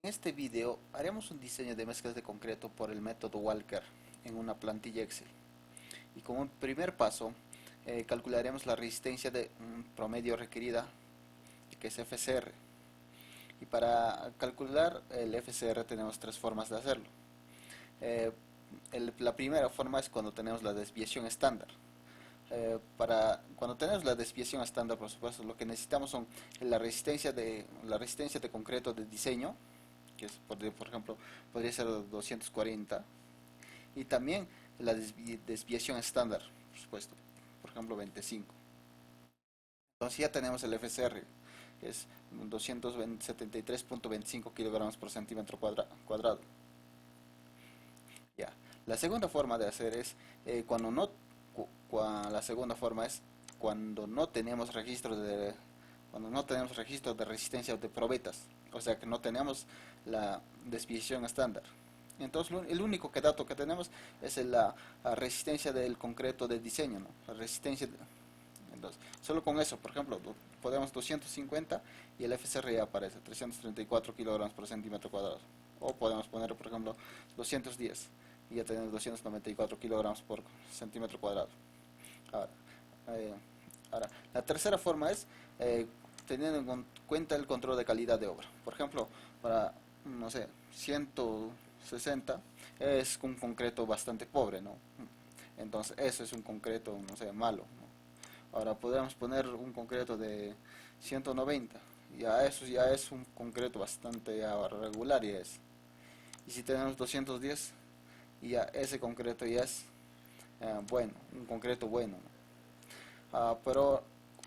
En este video haremos un diseño de mezclas de concreto por el método Walker en una plantilla Excel. Y como un primer paso, calcularemos la resistencia de un promedio requerida, que es FCR. Y para calcular el FCR tenemos tres formas de hacerlo. Eh, la primera forma es cuando tenemos la desviación estándar. Cuando tenemos la desviación estándar, por supuesto, lo que necesitamos son la resistencia de concreto de diseño, que es, por ejemplo, podría ser 240, y también la desviación estándar, por supuesto, por ejemplo, 25. Entonces ya tenemos el FCR, que es 273.25 kilogramos por centímetro cuadrado. Ya. La segunda forma de hacer es cuando no, la segunda forma es cuando no tenemos registros de resistencia de probetas, o sea que no tenemos la desviación estándar. Entonces el único dato que tenemos es la resistencia del concreto de diseño, ¿no? La resistencia entonces, solo con eso, por ejemplo, podemos 250 y el FCR ya aparece, 334 kilogramos por centímetro cuadrado. O podemos poner, por ejemplo, 210 y ya tenemos 294 kilogramos por centímetro cuadrado. Ahora, eh, la tercera forma es teniendo en cuenta el control de calidad de obra. Por ejemplo, para, no sé, 160 es un concreto bastante pobre, ¿no? Entonces, eso es un concreto, no sé, malo, ¿no? Ahora podemos poner un concreto de 190, ya eso ya es un concreto bastante ya regular, ya es. Y si tenemos 210, ya ese concreto ya es bueno, un concreto bueno, ¿no? Pero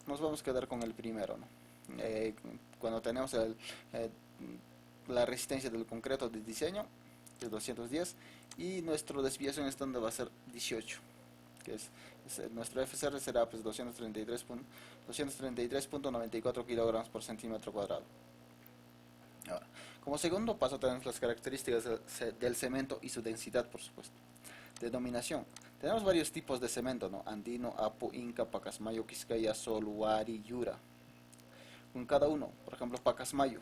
nos vamos a quedar con el primero, ¿no? Cuando tenemos eh, la resistencia del concreto de diseño de 210 y nuestra desviación estándar va a ser 18, que nuestro FCR será pues 233.94 kilogramos por centímetro cuadrado. Ahora, como segundo paso tenemos las características del cemento y su densidad, por supuesto. Denominación. Tenemos varios tipos de cemento, ¿no? Andino, Apu, Inca, Pacasmayo, Quiscaya, Sol, Huari, Yura. Con cada uno, por ejemplo, Pacasmayo.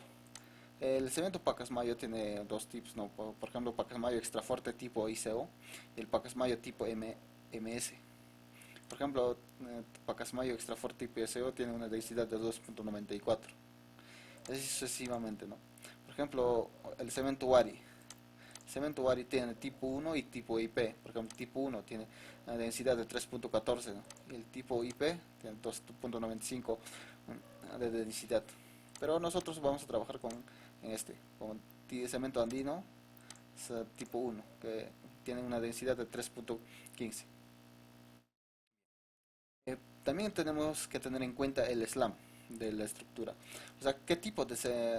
El cemento Pacasmayo tiene dos tipos, ¿no? Por ejemplo, Pacasmayo extra fuerte tipo ICO y el Pacasmayo tipo MS. Por ejemplo, Pacasmayo extra fuerte tipo ICO tiene una densidad de 2.94. Así sucesivamente, ¿no? Por ejemplo, el cemento Huari. Cemento Wari tiene tipo 1 y tipo IP. Por ejemplo, tipo 1 tiene una densidad de 3.14, ¿no? Y el tipo IP tiene 2.95 de densidad. Pero nosotros vamos a trabajar con cemento andino tipo 1, que tiene una densidad de 3.15. También tenemos que tener en cuenta el slam de la estructura. O sea, qué tipo de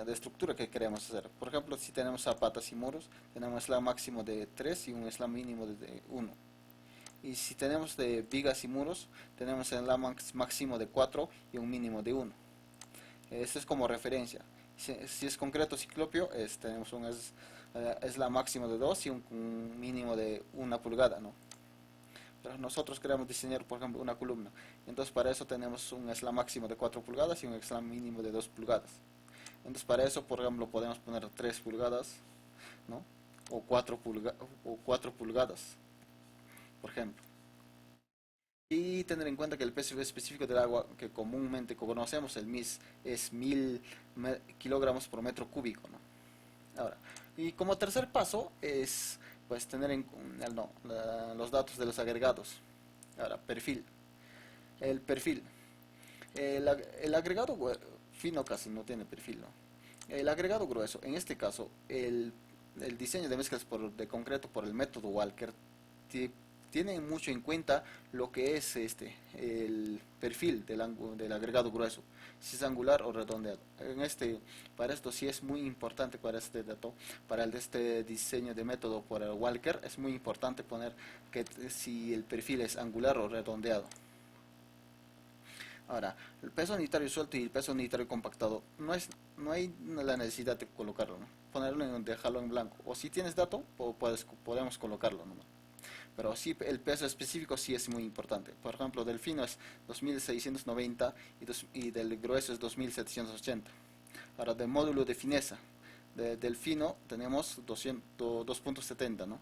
estructura que queremos hacer. Por ejemplo, si tenemos zapatas y muros, tenemos slam máximo de 3 y un slam mínimo de 1. Y si tenemos de vigas y muros, tenemos el slam máximo de 4 y un mínimo de 1. Esto es como referencia. Si es concreto ciclopio, tenemos un slam máximo de 2 y un mínimo de 1 pulgada, ¿no? Pero nosotros queremos diseñar, por ejemplo, una columna. Entonces, para eso tenemos un slam máximo de 4 pulgadas y un slam mínimo de 2 pulgadas. Entonces, para eso, por ejemplo, podemos poner 3 pulgadas, ¿no? O 4 pulgadas, por ejemplo. Y tener en cuenta que el peso específico del agua que comúnmente conocemos, el MIS, es 1000 kilogramos por metro cúbico, ¿no? Ahora, y como tercer paso es pues tener no, los datos de los agregados. Ahora, perfil. El perfil. El agregado fino casi no tiene perfil, ¿no? El agregado grueso, en este caso, el diseño de mezclas de concreto por el método Walker tiene mucho en cuenta lo que es el perfil del agregado grueso, si es angular o redondeado. Para esto sí es muy importante para este dato, para este diseño de método por el Walker, es muy importante poner que si el perfil es angular o redondeado. Ahora, el peso unitario suelto y el peso unitario compactado, no hay la necesidad de colocarlo, ¿no? Dejarlo en blanco. O si tienes dato, podemos colocarlo, ¿no? Pero sí, el peso específico sí es muy importante. Por ejemplo, del fino es 2690 y del grueso es 2780. Ahora, del módulo de fineza. del fino tenemos 2.70, ¿no?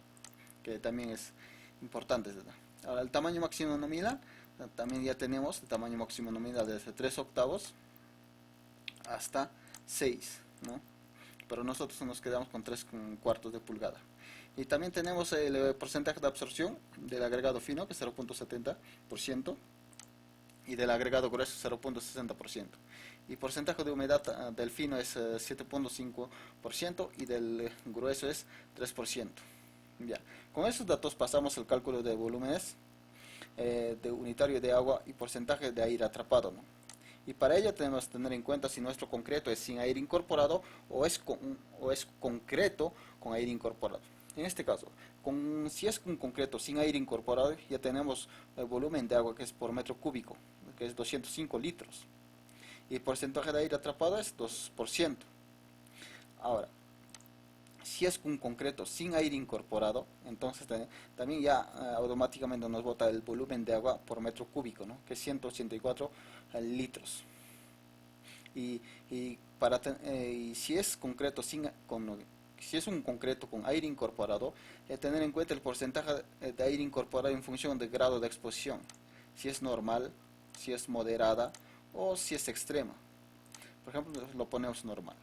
Que también es importante. Ahora el tamaño máximo nominal, también ya tenemos el tamaño máximo nominal desde 3 octavos hasta 6, ¿no? Pero nosotros nos quedamos con 3 cuartos de pulgada. Y también tenemos el porcentaje de absorción del agregado fino, que es 0.70%, y del agregado grueso 0.60%. Y porcentaje de humedad del fino es 7.5% y del grueso es 3%. Ya. Con esos datos pasamos al cálculo de volúmenes de unitario de agua y porcentaje de aire atrapado, ¿no? Y para ello tenemos que tener en cuenta si nuestro concreto es sin aire incorporado o es concreto con aire incorporado. En este caso, si es un concreto sin aire incorporado, ya tenemos el volumen de agua que es por metro cúbico, que es 205 litros. Y el porcentaje de aire atrapado es 2%. Ahora, si es un concreto sin aire incorporado, entonces también ya automáticamente nos bota el volumen de agua por metro cúbico, ¿no? Que es 184 litros. Y, y si es concreto si es un concreto con aire incorporado, tener en cuenta el porcentaje de aire incorporado en función del grado de exposición, si es normal, si es moderada o si es extrema. Por ejemplo, lo ponemos normal.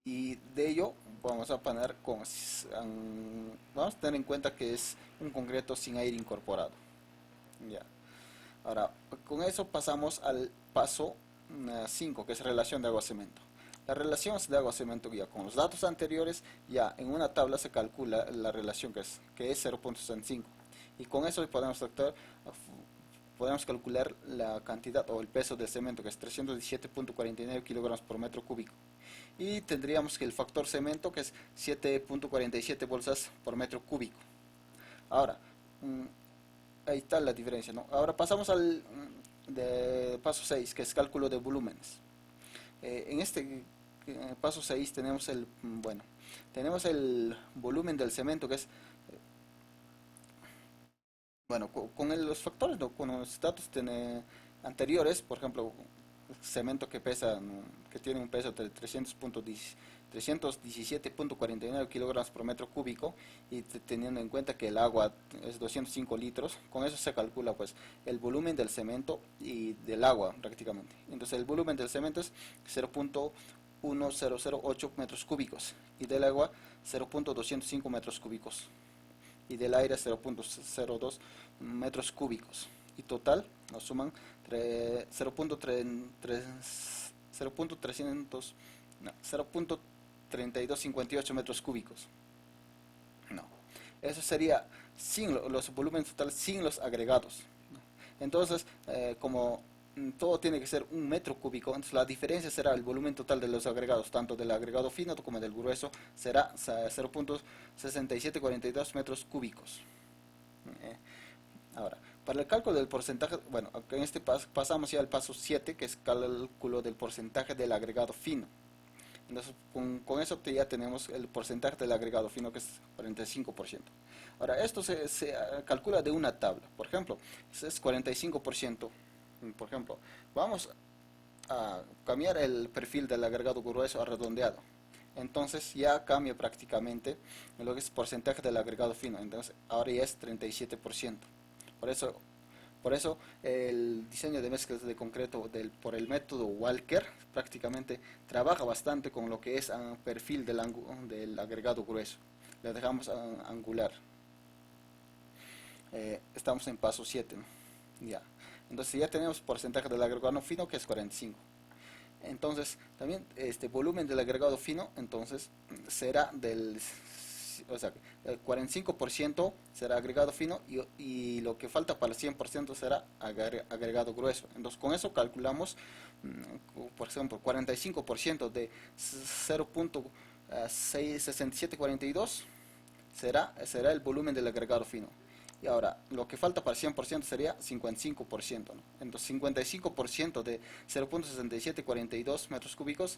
Y de ello vamos a poner vamos a tener en cuenta que es un concreto sin aire incorporado. Ya. Ahora, con eso pasamos al paso 5, que es relación de agua-cemento. La relación de agua-cemento, ya con los datos anteriores, ya en una tabla se calcula la relación que es 0.65. Y con eso podemos calcular la cantidad o el peso del cemento, que es 317.49 kilogramos por metro cúbico. Y tendríamos que el factor cemento, que es 7.47 bolsas por metro cúbico. Ahora, ahí está la diferencia, ¿no? Ahora pasamos al de paso 6, que es cálculo de volúmenes. En este paso 6 tenemos tenemos el volumen del cemento, que es con los factores, ¿no? Con los datos anteriores, por ejemplo, cemento que pesa, que tiene un peso de 317.49 kilogramos por metro cúbico, y teniendo en cuenta que el agua es 205 litros, con eso se calcula pues el volumen del cemento y del agua prácticamente. Entonces el volumen del cemento es 0.1008 metros cúbicos y del agua 0.205 metros cúbicos y del aire 0.02 metros cúbicos, y total nos suman 0.3258 metros cúbicos. No, eso sería sin los volúmenes totales, sin los agregados. Entonces, como todo tiene que ser un metro cúbico, entonces la diferencia será el volumen total de los agregados, tanto del agregado fino como del grueso, será 0.6742 metros cúbicos. Ahora, para el cálculo del porcentaje, bueno, en este pasamos ya al paso 7, que es cálculo del porcentaje del agregado fino. Entonces, con eso ya tenemos el porcentaje del agregado fino, que es 45%. Ahora, esto se calcula de una tabla. Por ejemplo, es 45%. Por ejemplo, vamos a cambiar el perfil del agregado grueso a redondeado. Entonces ya cambia prácticamente lo que es porcentaje del agregado fino. Entonces ahora ya es 37%. Por eso, por eso el diseño de mezclas de concreto por el método Walker prácticamente trabaja bastante con lo que es perfil del agregado grueso. Le dejamos angular. Estamos en paso 7, ¿no? Ya. Entonces ya tenemos porcentaje del agregado fino, que es 45. Entonces también este volumen del agregado fino entonces será o sea, el 45% será agregado fino, y lo que falta para el 100% será agregado grueso. Entonces con eso calculamos, por ejemplo, 45% de 0.6742 será el volumen del agregado fino. Y ahora, lo que falta para el 100% sería 55%, ¿no? Entonces, 55% de 0.6742 metros cúbicos,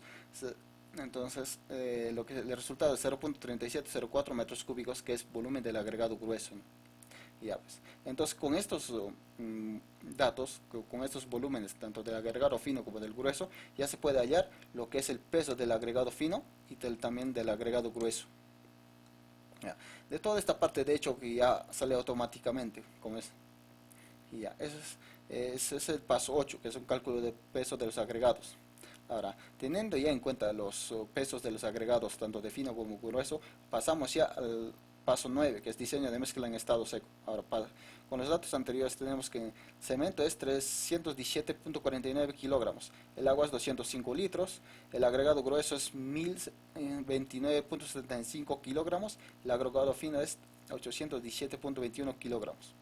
entonces el resultado es 0.3704 metros cúbicos, que es volumen del agregado grueso, ¿no? Ya ves. Entonces con estos datos, con estos volúmenes, tanto del agregado fino como del grueso, ya se puede hallar lo que es el peso del agregado fino y también del agregado grueso. Ya. De toda esta parte, de hecho, que ya sale automáticamente, como es. Y ya, ese es el paso 8, que es un cálculo de peso de los agregados. Ahora, teniendo ya en cuenta los pesos de los agregados, tanto de fino como grueso, pasamos ya al paso 9, que es diseño de mezcla en estado seco. Ahora, con los datos anteriores tenemos que el cemento es 317.49 kilogramos, el agua es 205 litros, el agregado grueso es 1029.75 kilogramos, el agregado fino es 817.21 kilogramos.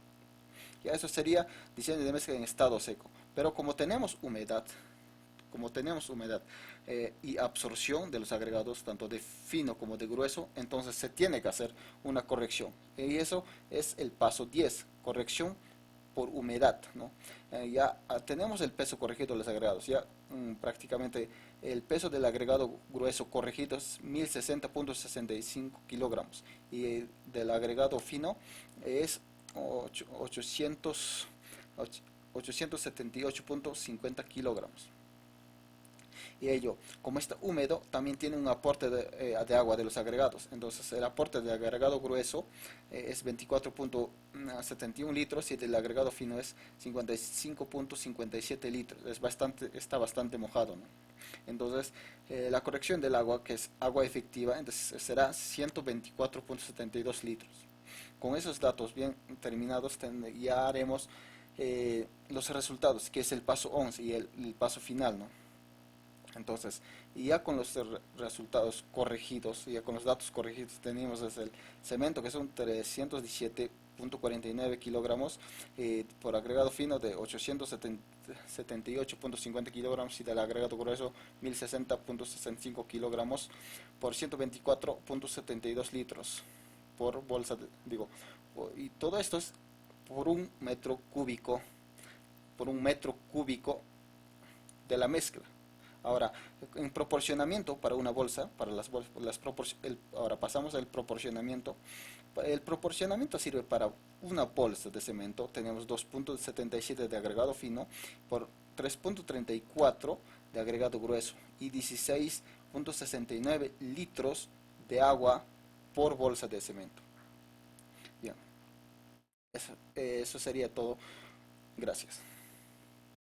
Ya eso sería diseño de mezcla en estado seco. Pero como tenemos humedad y absorción de los agregados, tanto de fino como de grueso, entonces se tiene que hacer una corrección. Y eso es el paso 10, corrección por humedad, ¿no? Ya tenemos el peso corregido de los agregados, ya prácticamente el peso del agregado grueso corregido es 1060.65 kilogramos y del agregado fino es 878.50 kilogramos. Y ello, como está húmedo, también tiene un aporte de agua de los agregados. Entonces, el aporte del agregado grueso es 24.71 litros y del agregado fino es 55.57 litros. Está bastante mojado, ¿no? Entonces, la corrección del agua, que es agua efectiva, entonces será 124.72 litros. Con esos datos bien terminados, ya haremos los resultados, que es el paso 11 y el paso final, ¿no? Entonces, y ya con los resultados corregidos, ya con los datos corregidos, tenemos desde el cemento, que son 317.49 kilogramos, por agregado fino de 878.50 kilogramos y del agregado grueso 1060.65 kilogramos por 124.72 litros por bolsa, y todo esto es por un metro cúbico, de la mezcla. Ahora, en proporcionamiento para una bolsa, para ahora pasamos al proporcionamiento. El proporcionamiento sirve para una bolsa de cemento. Tenemos 2.77 de agregado fino por 3.34 de agregado grueso y 16.69 litros de agua por bolsa de cemento. Bien, eso sería todo. Gracias.